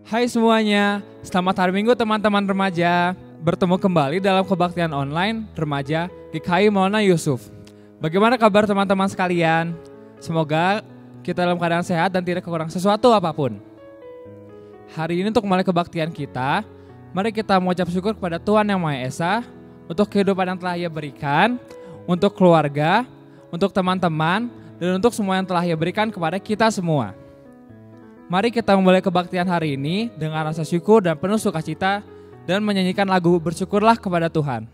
Hai semuanya, selamat hari Minggu teman-teman remaja. Bertemu kembali dalam kebaktian online remaja GKI Maulana Yusuf. Bagaimana kabar teman-teman sekalian? Semoga kita dalam keadaan sehat dan tidak kekurangan sesuatu apapun. Hari ini untuk mulai kebaktian kita, mari kita mengucap syukur kepada Tuhan Yang Maha Esa untuk kehidupan yang telah Ia berikan, untuk keluarga, untuk teman-teman, dan untuk semua yang telah Ia berikan kepada kita semua. Mari kita memulai kebaktian hari ini dengan rasa syukur dan penuh sukacita dan menyanyikan lagu Bersyukurlah kepada Tuhan.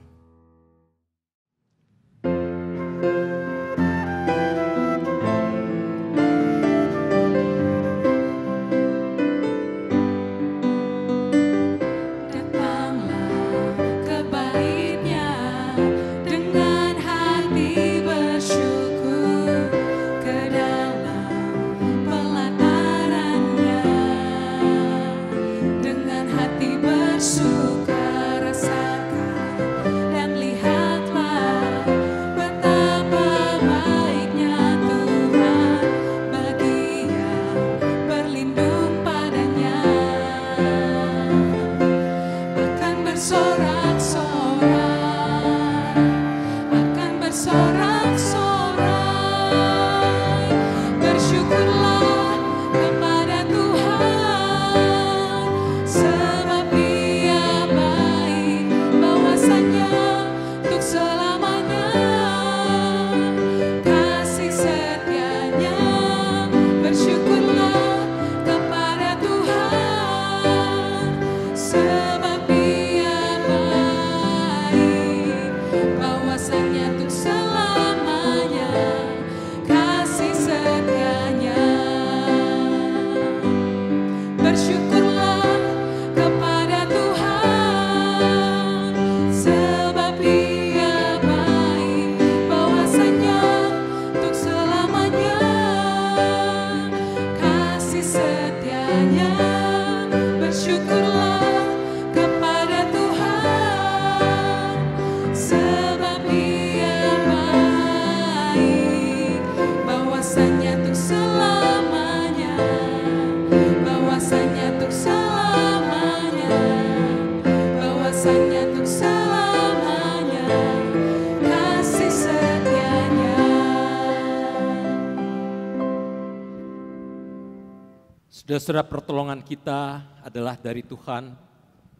Saudara-saudara, pertolongan kita adalah dari Tuhan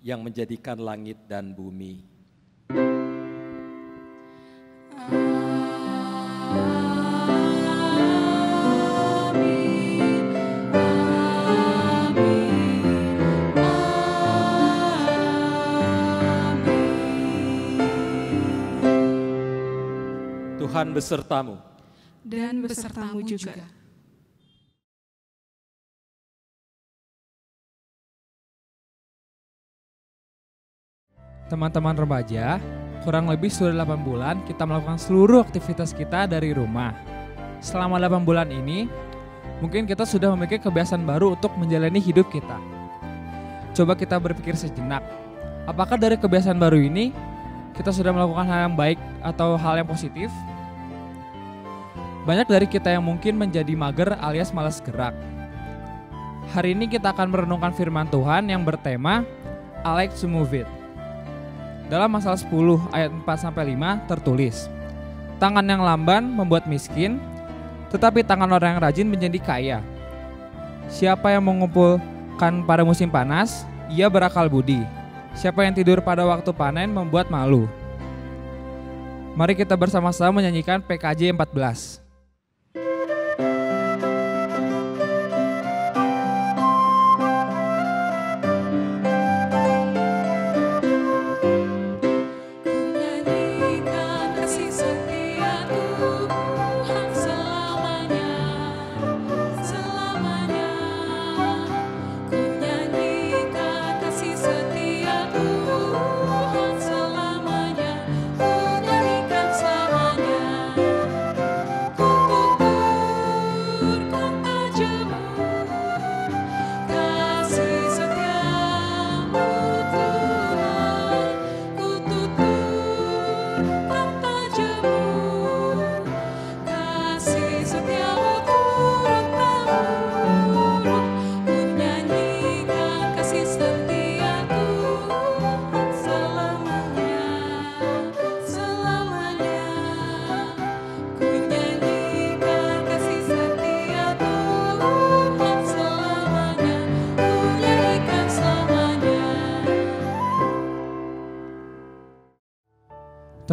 yang menjadikan langit dan bumi. Tuhan besertamu. Dan besertamu juga. Teman-teman remaja, kurang lebih sudah 8 bulan kita melakukan seluruh aktivitas kita dari rumah. Selama 8 bulan ini, mungkin kita sudah memiliki kebiasaan baru untuk menjalani hidup kita. Coba kita berpikir sejenak, apakah dari kebiasaan baru ini, kita sudah melakukan hal yang baik atau hal yang positif? Banyak dari kita yang mungkin menjadi mager alias malas gerak. Hari ini kita akan merenungkan firman Tuhan yang bertema, I like to move it. Dalam Mazmur 10 ayat 4-5 tertulis, tangan yang lamban membuat miskin, tetapi tangan orang yang rajin menjadi kaya. Siapa yang mengumpulkan pada musim panas, ia berakal budi. Siapa yang tidur pada waktu panen membuat malu. Mari kita bersama-sama menyanyikan PKJ 14.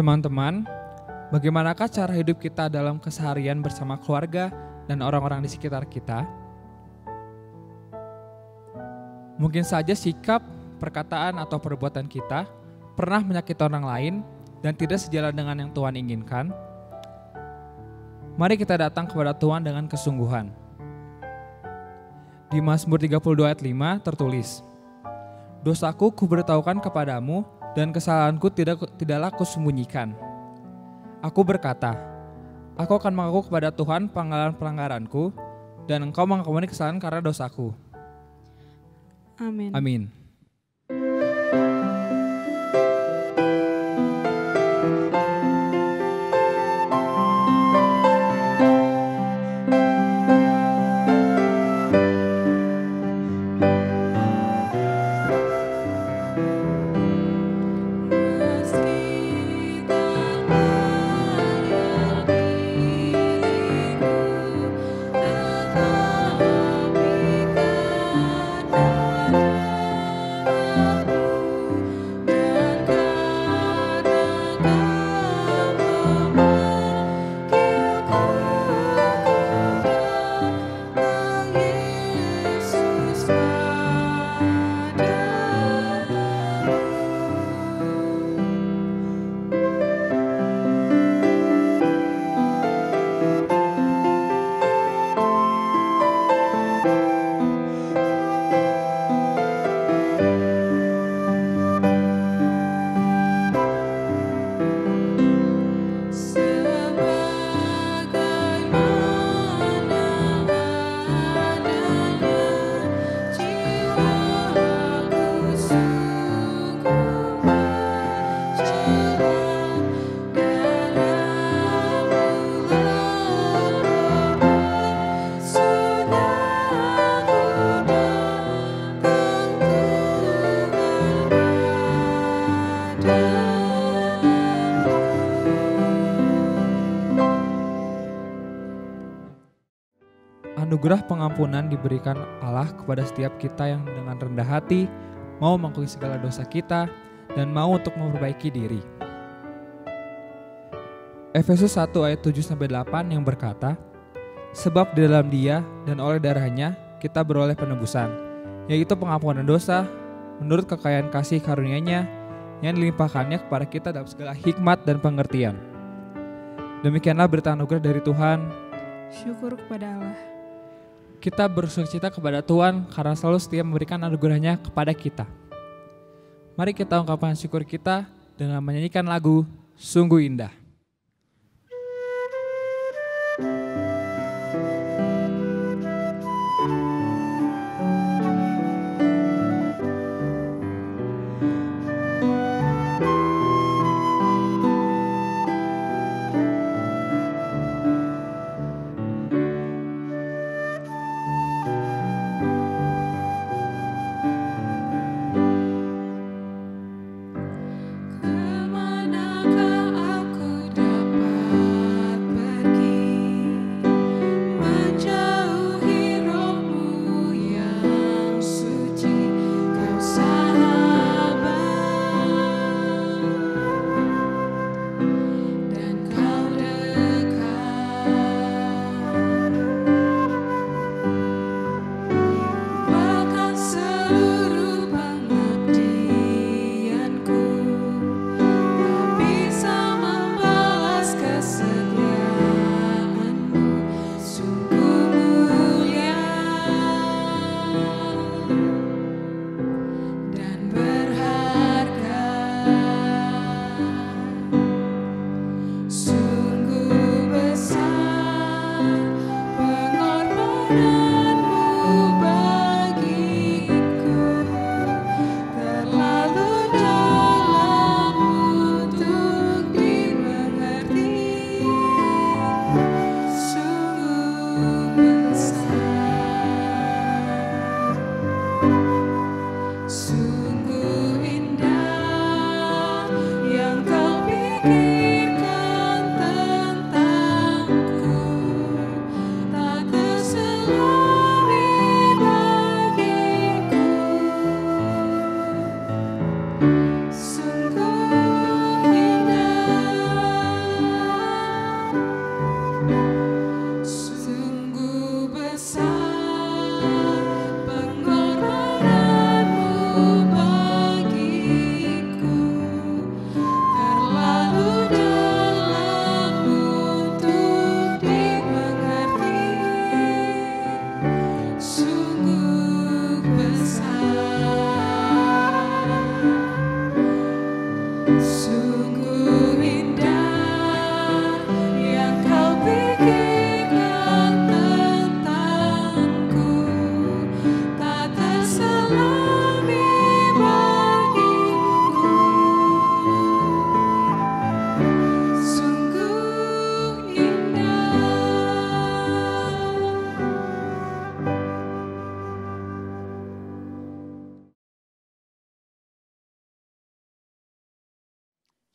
Teman-teman, bagaimanakah cara hidup kita dalam keseharian bersama keluarga dan orang-orang di sekitar kita? Mungkin saja sikap, perkataan, atau perbuatan kita pernah menyakiti orang lain dan tidak sejalan dengan yang Tuhan inginkan. Mari kita datang kepada Tuhan dengan kesungguhan. Di Mazmur 32 ayat 5 tertulis, "Dosaku kuberitahukan kepadamu dan kesalahanku tidaklah kusembunyikan. Aku berkata, aku akan mengaku kepada Tuhan pelanggaran-pelanggaranku, dan engkau mengampuni kesalahan karena dosaku." Amin. Amin. Anugerah pengampunan diberikan Allah kepada setiap kita yang dengan rendah hati mau mengakui segala dosa kita dan mau untuk memperbaiki diri. Efesus 1 ayat 7-8 yang berkata, "Sebab di dalam Dia dan oleh darahnya kita beroleh penebusan, yaitu pengampunan dosa menurut kekayaan kasih karunia-Nya yang dilimpahkannya kepada kita dalam segala hikmat dan pengertian." Demikianlah berita anugerah dari Tuhan. Syukur kepada Allah. Kita bersukacita kepada Tuhan karena selalu setia memberikan anugerahnya kepada kita. Mari kita ungkapkan syukur kita dengan menyanyikan lagu Sungguh Indah. Kemanakah aku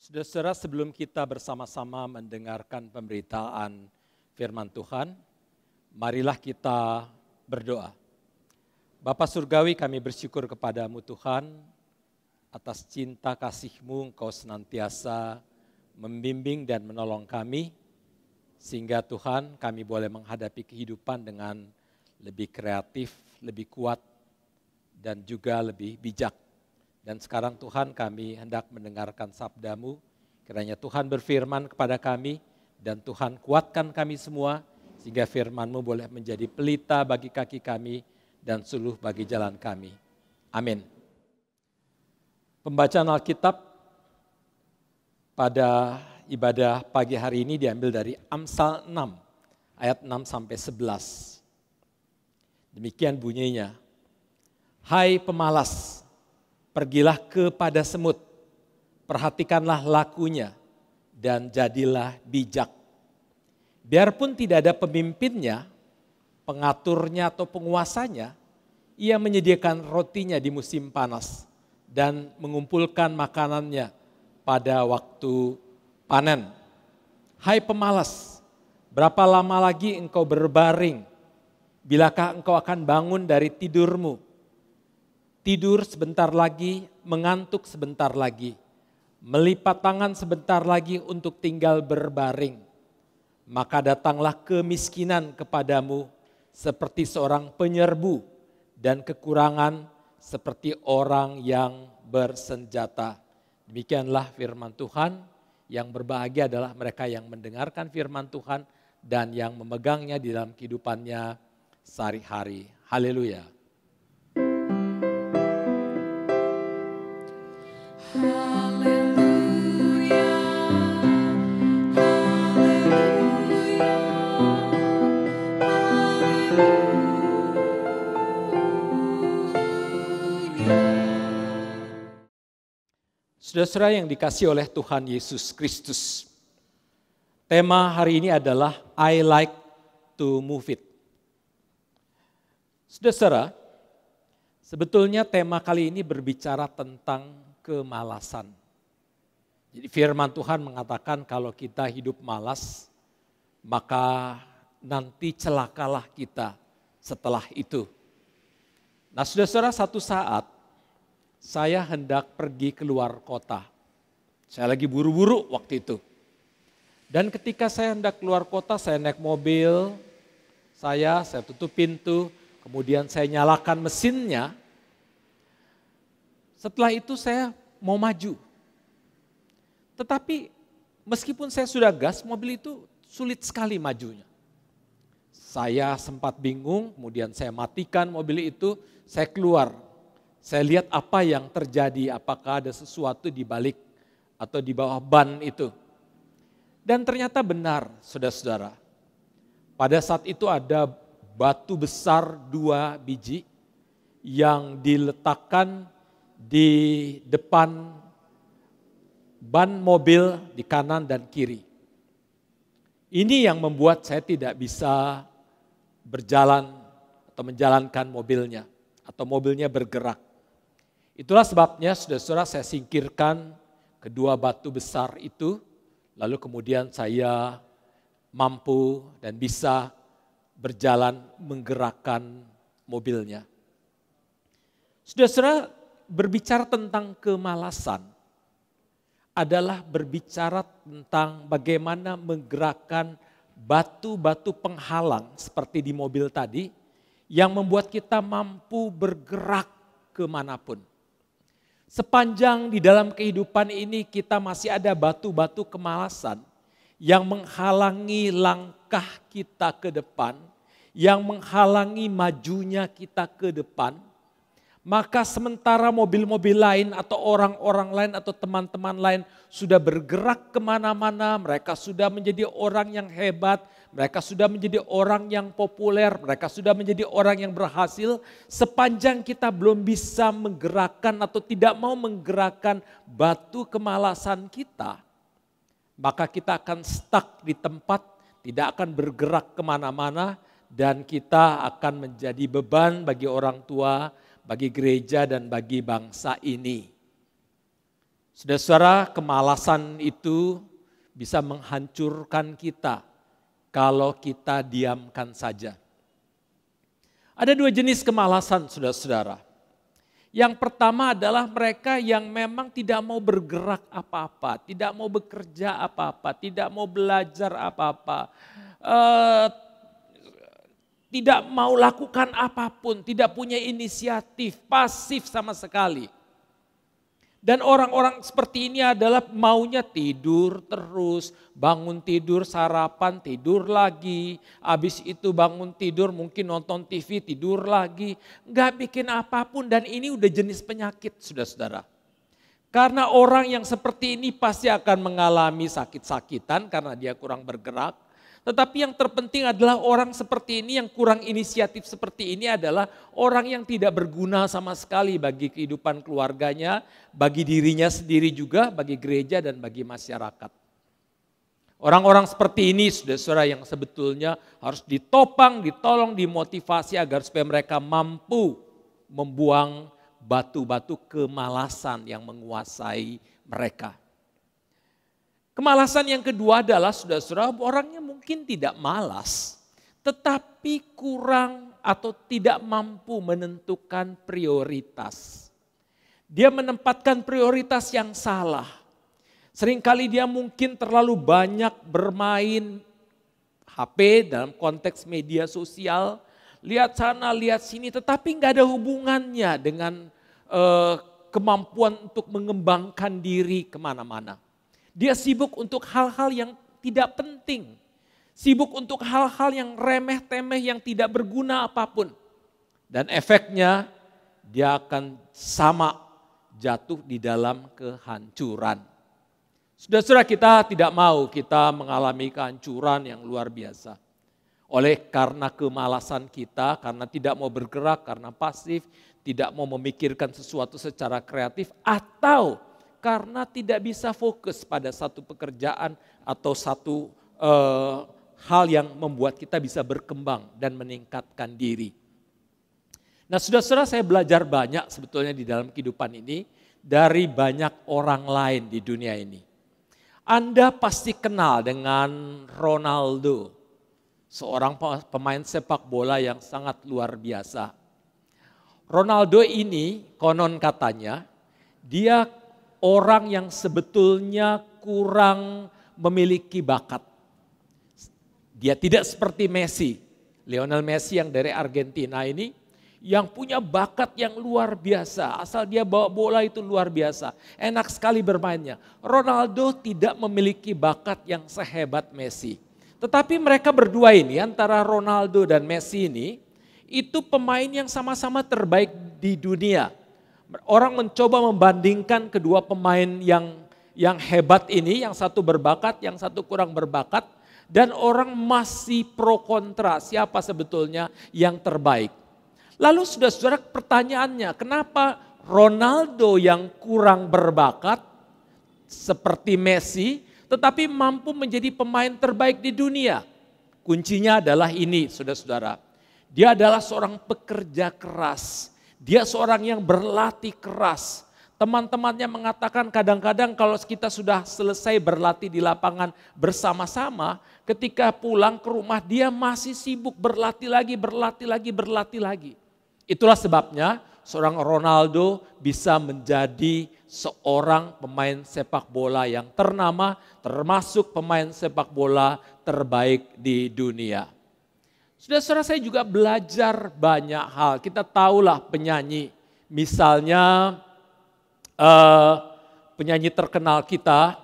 Saudara-saudara, sebelum kita bersama-sama mendengarkan pemberitaan firman Tuhan, marilah kita berdoa. Bapa Surgawi, kami bersyukur kepadamu Tuhan, atas cinta kasih-Mu Engkau senantiasa membimbing dan menolong kami, sehingga Tuhan kami boleh menghadapi kehidupan dengan lebih kreatif, lebih kuat, dan juga lebih bijak. Dan sekarang Tuhan kami hendak mendengarkan sabda-Mu, kiranya Tuhan berfirman kepada kami, dan Tuhan kuatkan kami semua, sehingga firman-Mu boleh menjadi pelita bagi kaki kami, dan suluh bagi jalan kami. Amin. Pembacaan Alkitab pada ibadah pagi hari ini diambil dari Amsal 6, ayat 6-11. Demikian bunyinya, hai pemalas, pergilah kepada semut, perhatikanlah lakunya, dan jadilah bijak. Biarpun tidak ada pemimpinnya, pengaturnya atau penguasanya, ia menyediakan rotinya di musim panas dan mengumpulkan makanannya pada waktu panen. Hai pemalas, berapa lama lagi engkau berbaring? Bilakah engkau akan bangun dari tidurmu? Tidur sebentar lagi, mengantuk sebentar lagi, melipat tangan sebentar lagi untuk tinggal berbaring. Maka datanglah kemiskinan kepadamu seperti seorang penyerbu dan kekurangan seperti orang yang bersenjata. Demikianlah firman Tuhan, yang berbahagia adalah mereka yang mendengarkan firman Tuhan dan yang memegangnya di dalam kehidupannya sehari-hari. Haleluya. Saudara-saudara yang dikasihi oleh Tuhan Yesus Kristus, tema hari ini adalah I like to move it. Saudara-saudara, sebetulnya tema kali ini berbicara tentang kemalasan. Jadi firman Tuhan mengatakan kalau kita hidup malas, maka nanti celakalah kita setelah itu. Nah saudara-saudara, satu saat saya hendak pergi keluar kota. Saya lagi buru-buru waktu itu. Dan ketika saya hendak keluar kota, saya naik mobil, saya tutup pintu, kemudian saya nyalakan mesinnya. Setelah itu saya mau maju. Tetapi meskipun saya sudah gas, mobil itu sulit sekali majunya. Saya sempat bingung, kemudian saya matikan mobil itu, saya keluar. Saya lihat apa yang terjadi, apakah ada sesuatu di balik atau di bawah ban itu. Dan ternyata benar, saudara-saudara. Pada saat itu ada batu besar 2 biji yang diletakkan di depan ban mobil di kanan dan kiri. Ini yang membuat saya tidak bisa berjalan atau menjalankan mobilnya, atau mobilnya bergerak. Itulah sebabnya saudara-saudara saya singkirkan kedua batu besar itu, lalu kemudian saya mampu dan bisa berjalan menggerakkan mobilnya. Saudara-saudara, berbicara tentang kemalasan adalah berbicara tentang bagaimana menggerakkan batu-batu penghalang seperti di mobil tadi yang membuat kita mampu bergerak kemanapun. Sepanjang di dalam kehidupan ini kita masih ada batu-batu kemalasan yang menghalangi langkah kita ke depan, yang menghalangi majunya kita ke depan. Maka sementara mobil-mobil lain atau orang-orang lain atau teman-teman lain sudah bergerak kemana-mana, mereka sudah menjadi orang yang hebat, mereka sudah menjadi orang yang populer, mereka sudah menjadi orang yang berhasil. Sepanjang kita belum bisa menggerakkan atau tidak mau menggerakkan batu kemalasan kita, maka kita akan stuck di tempat, tidak akan bergerak kemana-mana, dan kita akan menjadi beban bagi orang tua, bagi gereja dan bagi bangsa ini. Saudara-saudara, kemalasan itu bisa menghancurkan kita kalau kita diamkan saja. Ada dua jenis kemalasan, saudara-saudara. Yang pertama adalah mereka yang memang tidak mau bergerak apa-apa, tidak mau bekerja apa-apa, tidak mau belajar apa-apa, tidak mau lakukan apapun, tidak punya inisiatif, pasif sama sekali. Dan orang-orang seperti ini adalah maunya tidur terus, bangun tidur, sarapan, tidur lagi. Habis itu bangun tidur, mungkin nonton TV, tidur lagi. Enggak bikin apapun dan ini udah jenis penyakit, saudara-saudara. Karena orang yang seperti ini pasti akan mengalami sakit-sakitan karena dia kurang bergerak. Tetapi yang terpenting adalah orang seperti ini yang kurang inisiatif seperti ini adalah orang yang tidak berguna sama sekali bagi kehidupan keluarganya, bagi dirinya sendiri juga, bagi gereja dan bagi masyarakat. Orang-orang seperti ini saudara-saudara yang sebetulnya harus ditopang, ditolong, dimotivasi agar supaya mereka mampu membuang batu-batu kemalasan yang menguasai mereka. Kemalasan yang kedua adalah saudara-saudara orangnya mungkin tidak malas, tetapi kurang atau tidak mampu menentukan prioritas. Dia menempatkan prioritas yang salah. Seringkali dia mungkin terlalu banyak bermain HP dalam konteks media sosial, lihat sana, lihat sini, tetapi nggak ada hubungannya dengan kemampuan untuk mengembangkan diri kemana-mana. Dia sibuk untuk hal-hal yang tidak penting. Sibuk untuk hal-hal yang remeh-temeh yang tidak berguna apapun. Dan efeknya dia akan sama jatuh di dalam kehancuran. Saudara-saudara kita tidak mau kita mengalami kehancuran yang luar biasa. Karena kemalasan kita, karena tidak mau bergerak, karena pasif, tidak mau memikirkan sesuatu secara kreatif atau karena tidak bisa fokus pada satu pekerjaan atau satu hal yang membuat kita bisa berkembang dan meningkatkan diri. Nah saudara-saudara saya belajar banyak sebetulnya di dalam kehidupan ini dari banyak orang lain di dunia ini. Anda pasti kenal dengan Ronaldo, seorang pemain sepak bola yang sangat luar biasa. Ronaldo ini konon katanya dia orang yang sebetulnya kurang memiliki bakat. Dia tidak seperti Messi, Lionel Messi yang dari Argentina ini, yang punya bakat yang luar biasa. Asal dia bawa bola itu luar biasa, enak sekali bermainnya. Ronaldo tidak memiliki bakat yang sehebat Messi. Tetapi mereka berdua ini, antara Ronaldo dan Messi ini, itu pemain yang sama-sama terbaik di dunia. Orang mencoba membandingkan kedua pemain yang hebat ini, yang satu berbakat, yang satu kurang berbakat. Dan orang masih pro kontra siapa sebetulnya yang terbaik. Lalu saudara-saudara pertanyaannya, kenapa Ronaldo yang kurang berbakat seperti Messi tetapi mampu menjadi pemain terbaik di dunia? Kuncinya adalah ini saudara-saudara. Dia adalah seorang pekerja keras. Dia seorang yang berlatih keras. Teman-temannya mengatakan kadang-kadang kalau kita sudah selesai berlatih di lapangan bersama-sama, ketika pulang ke rumah dia masih sibuk berlatih lagi. Itulah sebabnya seorang Ronaldo bisa menjadi seorang pemain sepak bola yang ternama, termasuk pemain sepak bola terbaik di dunia. Saudara-saudara saya juga belajar banyak hal. Kita tahulah penyanyi, misalnya penyanyi terkenal kita,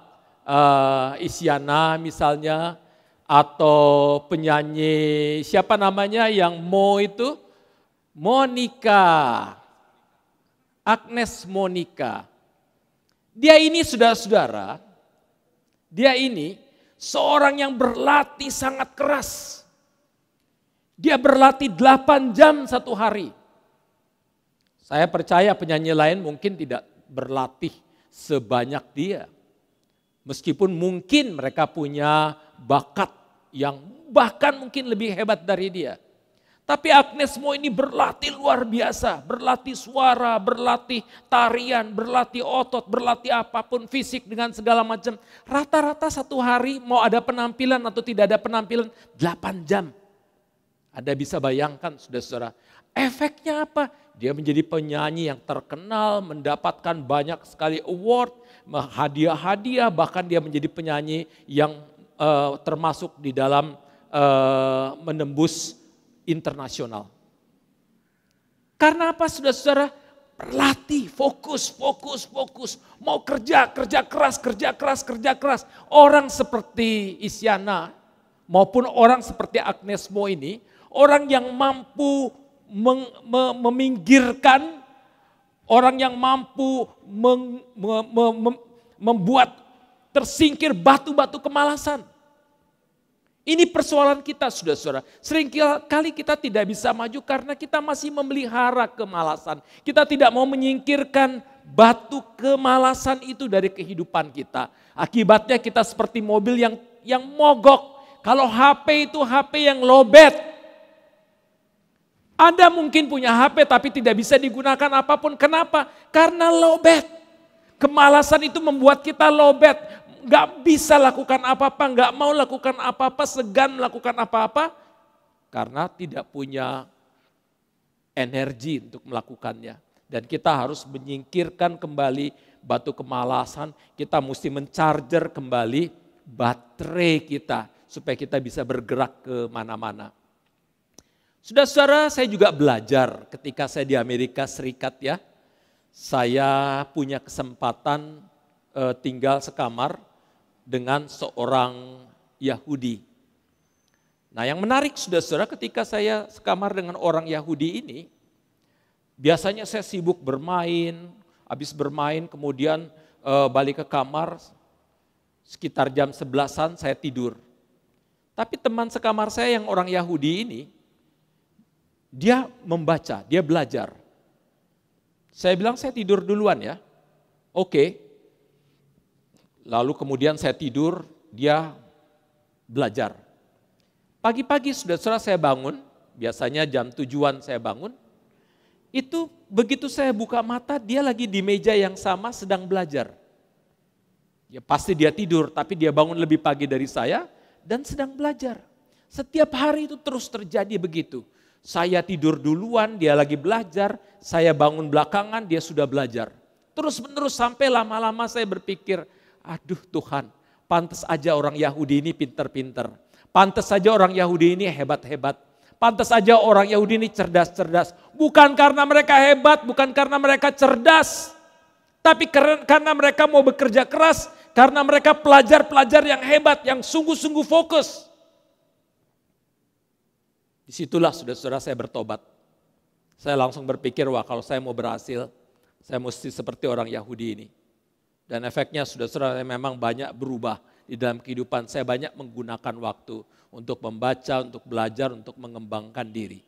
Isyana misalnya, atau penyanyi siapa namanya yang itu, Monica, Agnes Monica. Dia ini saudara-saudara, dia ini seorang yang berlatih sangat keras. Dia berlatih 8 jam satu hari. Saya percaya penyanyi lain mungkin tidak berlatih sebanyak dia. Meskipun mungkin mereka punya bakat yang bahkan mungkin lebih hebat dari dia. Tapi Agnesmo ini berlatih luar biasa, berlatih suara, berlatih tarian, berlatih otot, berlatih apapun fisik dengan segala macam. Rata-rata satu hari mau ada penampilan atau tidak ada penampilan 8 jam. Anda bisa bayangkan saudara-saudara, efeknya apa? Dia menjadi penyanyi yang terkenal, mendapatkan banyak sekali award, hadiah-hadiah, bahkan dia menjadi penyanyi yang termasuk di dalam menembus internasional. Karena apa saudara-saudara? Berlatih, fokus. Mau kerja keras. Orang seperti Isyana maupun orang seperti Agnesmo ini, orang yang mampu meminggirkan, orang yang mampu membuat tersingkir batu-batu kemalasan. Ini persoalan kita saudara-saudara. Seringkali kita tidak bisa maju karena kita masih memelihara kemalasan. Kita tidak mau menyingkirkan batu kemalasan itu dari kehidupan kita. Akibatnya kita seperti mobil yang mogok. Kalau HP itu HP yang lowbat. Anda mungkin punya HP tapi tidak bisa digunakan apapun. Kenapa? Karena lowbat. Kemalasan itu membuat kita lowbat. Gak bisa lakukan apa-apa, gak mau lakukan apa-apa, segan melakukan apa-apa. Karena tidak punya energi untuk melakukannya. Dan kita harus menyingkirkan kembali batu kemalasan. Kita mesti mencharger kembali baterai kita. Supaya kita bisa bergerak ke mana-mana. Saudara-saudara, saya juga belajar ketika saya di Amerika Serikat ya. Saya punya kesempatan tinggal sekamar dengan seorang Yahudi. Nah yang menarik saudara-saudara, ketika saya sekamar dengan orang Yahudi ini, biasanya saya sibuk bermain, habis bermain kemudian balik ke kamar, sekitar jam 11-an saya tidur. Tapi teman sekamar saya yang orang Yahudi ini, dia membaca, dia belajar. Saya bilang saya tidur duluan ya, oke. Lalu kemudian saya tidur, dia belajar. Pagi-pagi saudara-saudara saya bangun, biasanya jam 7-an saya bangun. Itu begitu saya buka mata, dia lagi di meja yang sama sedang belajar. Ya pasti dia tidur, tapi dia bangun lebih pagi dari saya dan sedang belajar. Setiap hari itu terus terjadi begitu. Saya tidur duluan, dia lagi belajar, saya bangun belakangan, dia sudah belajar. Terus menerus sampai lama-lama saya berpikir, aduh Tuhan, pantas aja orang Yahudi ini pinter-pinter. Pantas saja orang Yahudi ini hebat-hebat. Pantas saja orang Yahudi ini cerdas-cerdas. Bukan karena mereka hebat, bukan karena mereka cerdas. Tapi karena mereka mau bekerja keras, karena mereka pelajar-pelajar yang hebat, yang sungguh-sungguh fokus. Disitulah saudara-saudara saya bertobat. Saya langsung berpikir, wah kalau saya mau berhasil, saya mesti seperti orang Yahudi ini. Dan efeknya saudara-saudara memang banyak berubah di dalam kehidupan. Saya banyak menggunakan waktu untuk membaca, untuk belajar, untuk mengembangkan diri.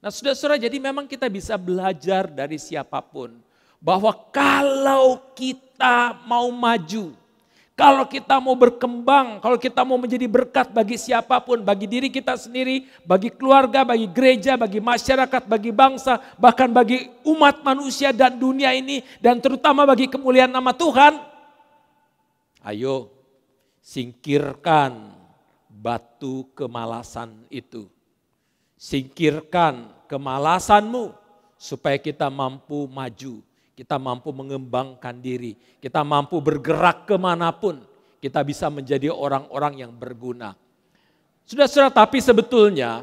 Nah saudara-saudara, jadi memang kita bisa belajar dari siapapun. Bahwa kalau kita mau maju, kalau kita mau berkembang, kalau kita mau menjadi berkat bagi siapapun, bagi diri kita sendiri, bagi keluarga, bagi gereja, bagi masyarakat, bagi bangsa, bahkan bagi umat manusia dan dunia ini, dan terutama bagi kemuliaan nama Tuhan, ayo singkirkan batu kemalasan itu. Singkirkan kemalasanmu supaya kita mampu maju. Kita mampu mengembangkan diri, kita mampu bergerak kemanapun, kita bisa menjadi orang-orang yang berguna. Saudara-saudara, tapi sebetulnya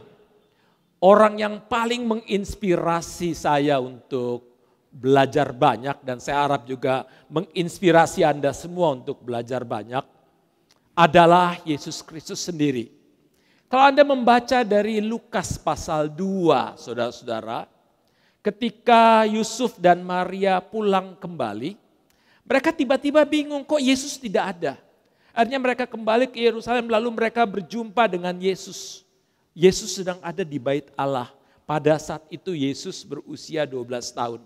orang yang paling menginspirasi saya untuk belajar banyak, dan saya harap juga menginspirasi Anda semua untuk belajar banyak, adalah Yesus Kristus sendiri. Kalau Anda membaca dari Lukas pasal 2, saudara-saudara, ketika Yusuf dan Maria pulang kembali, mereka tiba-tiba bingung kok Yesus tidak ada. Akhirnya mereka kembali ke Yerusalem lalu mereka berjumpa dengan Yesus. Yesus sedang ada di bait Allah. Pada saat itu Yesus berusia 12 tahun.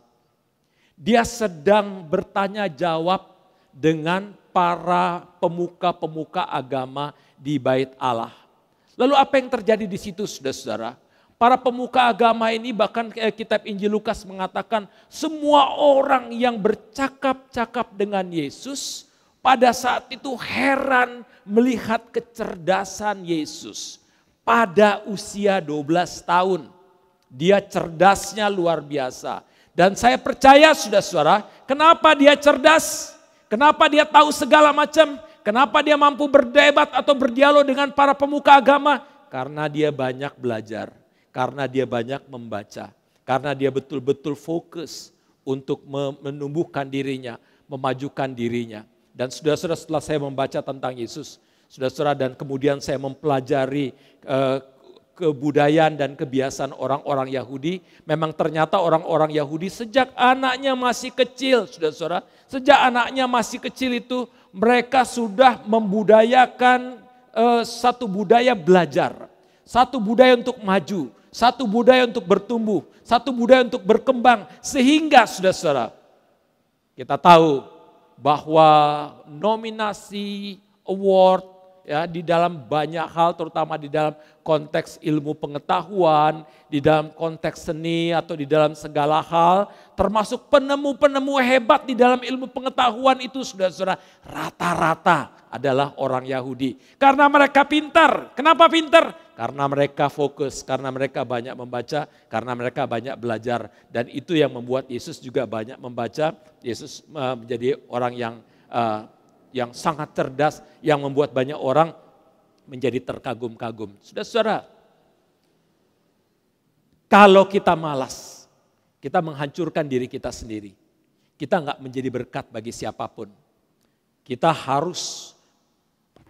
Dia sedang bertanya jawab dengan para pemuka-pemuka agama di bait Allah. Lalu apa yang terjadi di situ saudara-saudara? Para pemuka agama ini bahkan kitab Injil Lukas mengatakan semua orang yang bercakap-cakap dengan Yesus pada saat itu heran melihat kecerdasan Yesus. Pada usia 12 tahun, dia cerdasnya luar biasa. Dan saya percaya saudara-saudara, kenapa dia cerdas? Kenapa dia tahu segala macam? Kenapa dia mampu berdebat atau berdialog dengan para pemuka agama? Karena dia banyak belajar, karena dia banyak membaca, karena dia betul-betul fokus untuk menumbuhkan dirinya, memajukan dirinya. Dan saudara-saudara, setelah saya membaca tentang Yesus, saudara-saudara, dan kemudian saya mempelajari kebudayaan dan kebiasaan orang-orang Yahudi, memang ternyata orang-orang Yahudi sejak anaknya masih kecil, saudara-saudara, sejak anaknya masih kecil itu mereka sudah membudayakan satu budaya belajar, satu budaya untuk maju, satu budaya untuk bertumbuh, satu budaya untuk berkembang, sehingga saudara-saudara, kita tahu bahwa nominasi award ya di dalam banyak hal, terutama di dalam konteks ilmu pengetahuan, di dalam konteks seni atau di dalam segala hal, termasuk penemu-penemu hebat di dalam ilmu pengetahuan itu saudara-saudara rata-rata adalah orang Yahudi. Karena mereka pintar. Kenapa pintar? Karena mereka fokus, karena mereka banyak membaca, karena mereka banyak belajar. Dan itu yang membuat Yesus juga banyak membaca. Yesus menjadi orang yang sangat cerdas, yang membuat banyak orang menjadi terkagum-kagum. Saudara-saudara, kalau kita malas, kita menghancurkan diri kita sendiri. Kita enggak menjadi berkat bagi siapapun. Kita harus,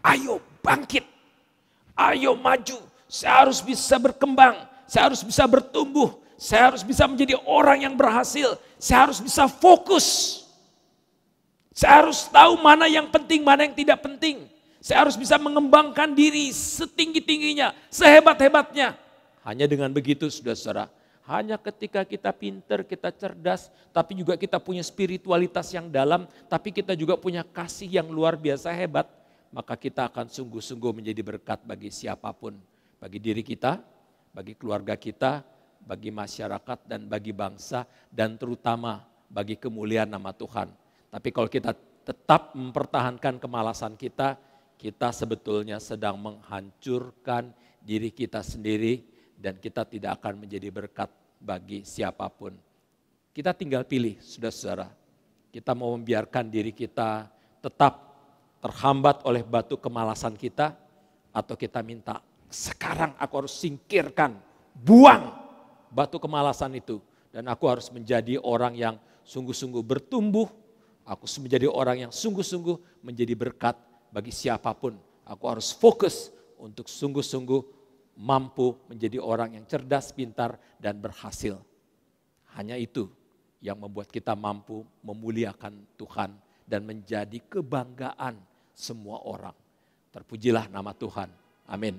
ayo bangkit, ayo maju. Saya harus bisa berkembang, saya harus bisa bertumbuh, saya harus bisa menjadi orang yang berhasil, saya harus bisa fokus. Saya harus tahu mana yang penting, mana yang tidak penting. Saya harus bisa mengembangkan diri setinggi-tingginya, sehebat-hebatnya. Hanya dengan begitu saudara-saudara, hanya ketika kita pintar, kita cerdas, tapi juga kita punya spiritualitas yang dalam, tapi kita juga punya kasih yang luar biasa hebat, maka kita akan sungguh-sungguh menjadi berkat bagi siapapun. Bagi diri kita, bagi keluarga kita, bagi masyarakat dan bagi bangsa, dan terutama bagi kemuliaan nama Tuhan. Tapi kalau kita tetap mempertahankan kemalasan kita, kita sebetulnya sedang menghancurkan diri kita sendiri dan kita tidak akan menjadi berkat bagi siapapun. Kita tinggal pilih, saudara-saudara. Kita mau membiarkan diri kita tetap terhambat oleh batu kemalasan kita, atau kita minta, sekarang aku harus singkirkan, buang batu kemalasan itu. Dan aku harus menjadi orang yang sungguh-sungguh bertumbuh, aku menjadi orang yang sungguh-sungguh menjadi berkat bagi siapapun. Aku harus fokus untuk sungguh-sungguh mampu menjadi orang yang cerdas, pintar, dan berhasil. Hanya itu yang membuat kita mampu memuliakan Tuhan dan menjadi kebanggaan semua orang. Terpujilah nama Tuhan. Amin.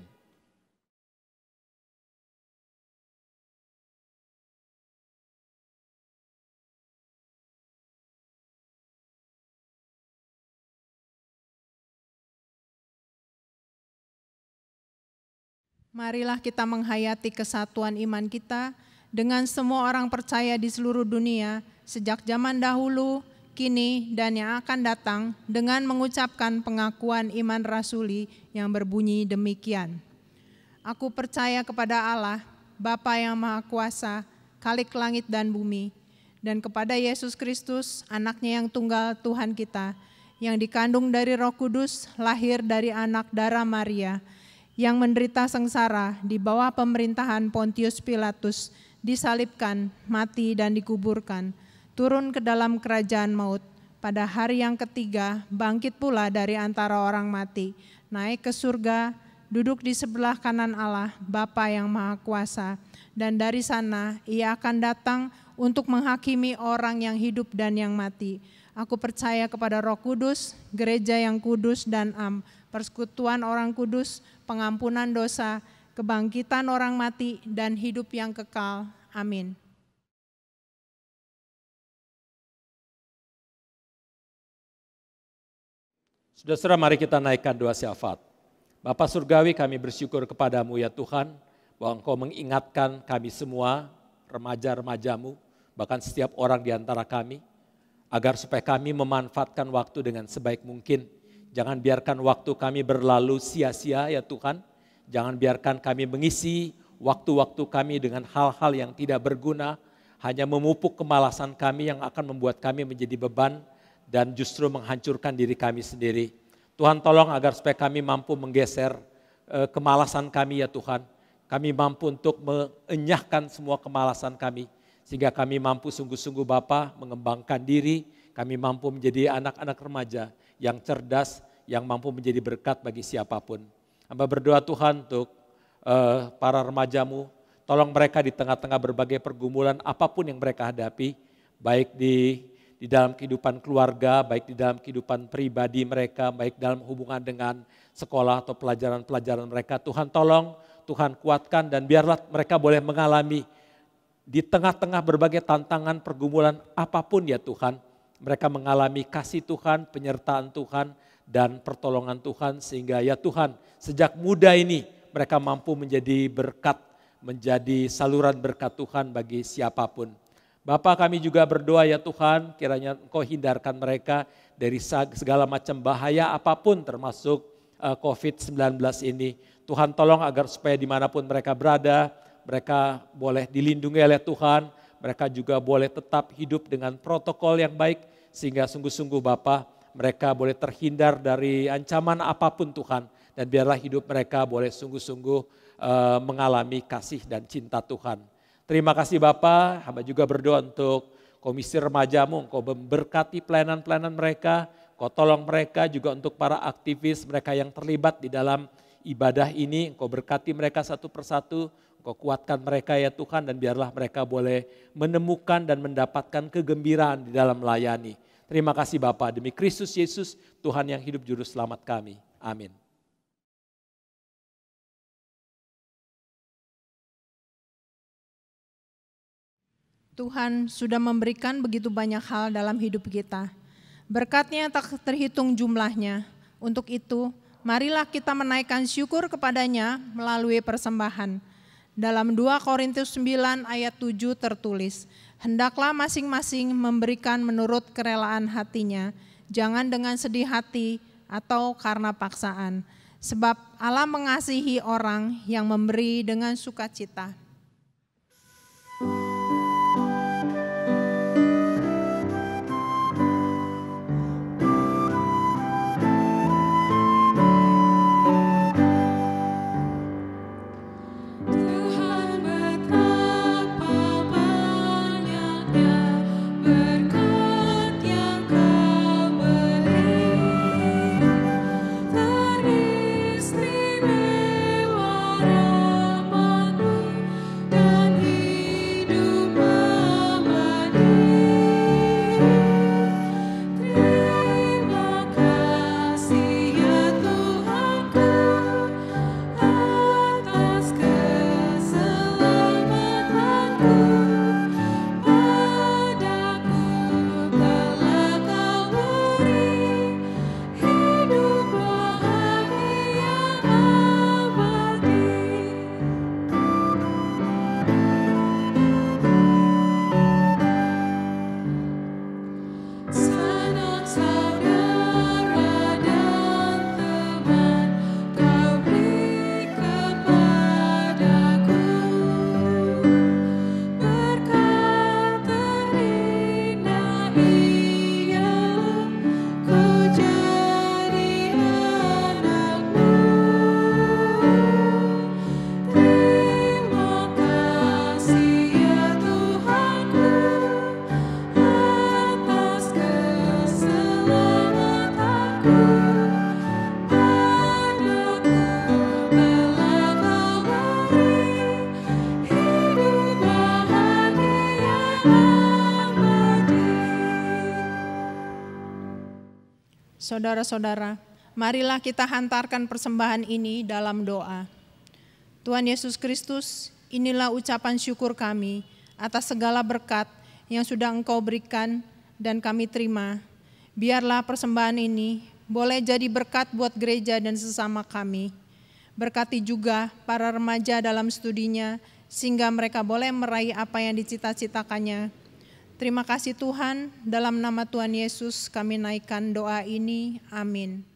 Marilah kita menghayati kesatuan iman kita dengan semua orang percaya di seluruh dunia sejak zaman dahulu, kini, dan yang akan datang dengan mengucapkan pengakuan iman rasuli yang berbunyi demikian. Aku percaya kepada Allah, Bapa yang Maha Kuasa, Khalik langit dan bumi, dan kepada Yesus Kristus, anaknya yang tunggal Tuhan kita, yang dikandung dari Roh Kudus, lahir dari anak darah Maria, yang menderita sengsara di bawah pemerintahan Pontius Pilatus, disalibkan, mati dan dikuburkan, turun ke dalam kerajaan maut, pada hari yang ketiga bangkit pula dari antara orang mati, naik ke surga, duduk di sebelah kanan Allah, Bapa yang Maha Kuasa, dan dari sana ia akan datang untuk menghakimi orang yang hidup dan yang mati. Aku percaya kepada Roh Kudus, gereja yang kudus dan persekutuan orang kudus, pengampunan dosa, kebangkitan orang mati, dan hidup yang kekal. Amin. Saudara-saudara, mari kita naikkan doa syafaat. Bapa Surgawi, kami bersyukur kepadamu ya Tuhan, bahwa Engkau mengingatkan kami semua, remaja-remajamu, bahkan setiap orang di antara kami, agar supaya kami memanfaatkan waktu dengan sebaik mungkin. Jangan biarkan waktu kami berlalu sia-sia ya Tuhan. Jangan biarkan kami mengisi waktu-waktu kami dengan hal-hal yang tidak berguna, hanya memupuk kemalasan kami yang akan membuat kami menjadi beban dan justru menghancurkan diri kami sendiri. Tuhan tolong agar supaya kami mampu menggeser kemalasan kami ya Tuhan. Kami mampu untuk mengenyahkan semua kemalasan kami, sehingga kami mampu sungguh-sungguh Bapa mengembangkan diri, kami mampu menjadi anak-anak remaja yang cerdas, yang mampu menjadi berkat bagi siapapun. Hamba berdoa Tuhan untuk para remajamu, tolong mereka di tengah-tengah berbagai pergumulan apapun yang mereka hadapi, baik di dalam kehidupan keluarga, baik di dalam kehidupan pribadi mereka, baik dalam hubungan dengan sekolah atau pelajaran-pelajaran mereka. Tuhan tolong, Tuhan kuatkan, dan biarlah mereka boleh mengalami di tengah-tengah berbagai tantangan pergumulan apapun ya Tuhan, mereka mengalami kasih Tuhan, penyertaan Tuhan, dan pertolongan Tuhan, sehingga ya Tuhan sejak muda ini mereka mampu menjadi berkat, menjadi saluran berkat Tuhan bagi siapapun. Bapa, kami juga berdoa ya Tuhan, kiranya Engkau hindarkan mereka dari segala macam bahaya apapun termasuk COVID-19 ini. Tuhan tolong agar supaya dimanapun mereka berada, mereka boleh dilindungi oleh Tuhan, mereka juga boleh tetap hidup dengan protokol yang baik, sehingga sungguh-sungguh Bapa, mereka boleh terhindar dari ancaman apapun Tuhan, dan biarlah hidup mereka boleh sungguh-sungguh mengalami kasih dan cinta Tuhan. Terima kasih Bapa, hamba juga berdoa untuk komisi remajamu, Engkau memberkati pelayanan-pelayanan mereka, Engkau tolong mereka juga untuk para aktivis mereka yang terlibat di dalam ibadah ini, Engkau berkati mereka satu persatu, Engkau kuatkan mereka ya Tuhan, dan biarlah mereka boleh menemukan dan mendapatkan kegembiraan di dalam melayani. Terima kasih Bapa, demi Kristus Yesus, Tuhan yang hidup juru selamat kami. Amin. Tuhan sudah memberikan begitu banyak hal dalam hidup kita. Berkat-Nya tak terhitung jumlahnya. Untuk itu, marilah kita menaikkan syukur kepada-Nya melalui persembahan. Dalam 2 Korintus 9 ayat 7 tertulis, hendaklah masing-masing memberikan menurut kerelaan hatinya, jangan dengan sedih hati atau karena paksaan. Sebab Allah mengasihi orang yang memberi dengan sukacita. Saudara-saudara, marilah kita hantarkan persembahan ini dalam doa. Tuhan Yesus Kristus, inilah ucapan syukur kami atas segala berkat yang sudah Engkau berikan dan kami terima. Biarlah persembahan ini boleh jadi berkat buat gereja dan sesama kami. Berkati juga para remaja dalam studinya, sehingga mereka boleh meraih apa yang dicita-citakannya. Terima kasih Tuhan, dalam nama Tuhan Yesus kami naikkan doa ini, amin.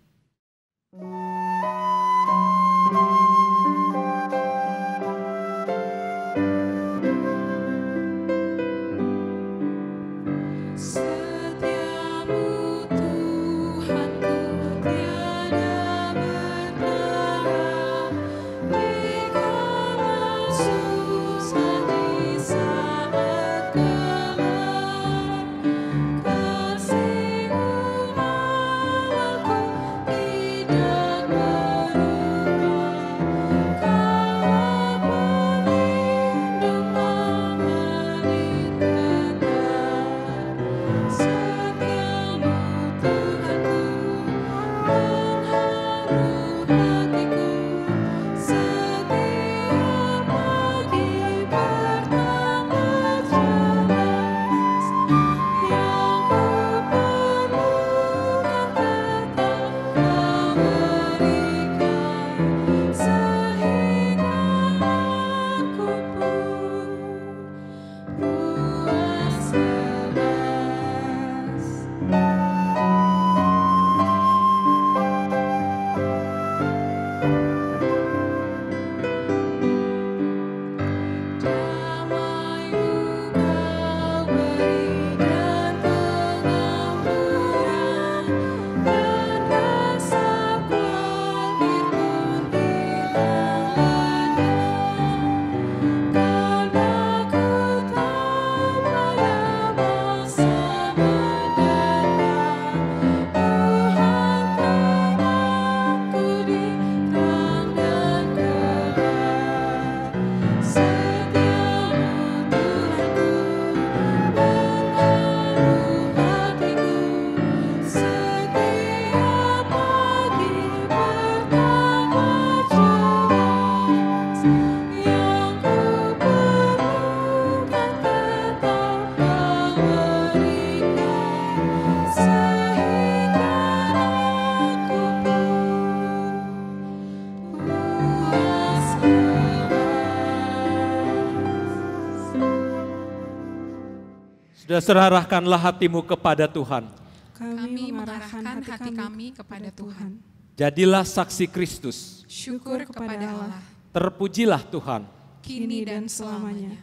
Sudah serahkanlah hatimu kepada Tuhan. Kami mengarahkan hati kami kepada Tuhan. Jadilah saksi Kristus. Syukur kepada Allah. Terpujilah Tuhan. Kini dan selamanya.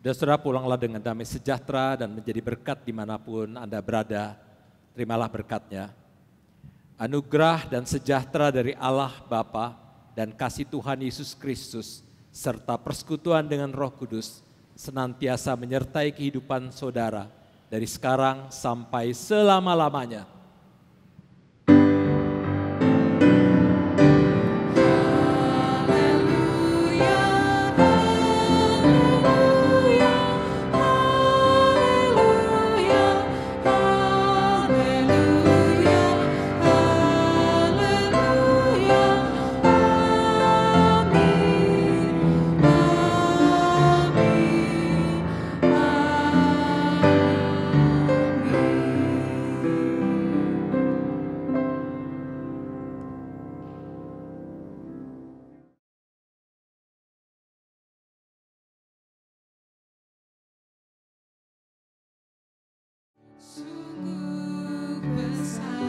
Saudara-saudara, pulanglah dengan damai sejahtera dan menjadi berkat dimanapun Anda berada. Terimalah berkatnya. Anugerah dan sejahtera dari Allah Bapa dan kasih Tuhan Yesus Kristus serta persekutuan dengan Roh Kudus senantiasa menyertai kehidupan saudara dari sekarang sampai selama-lamanya. Sungguh besar,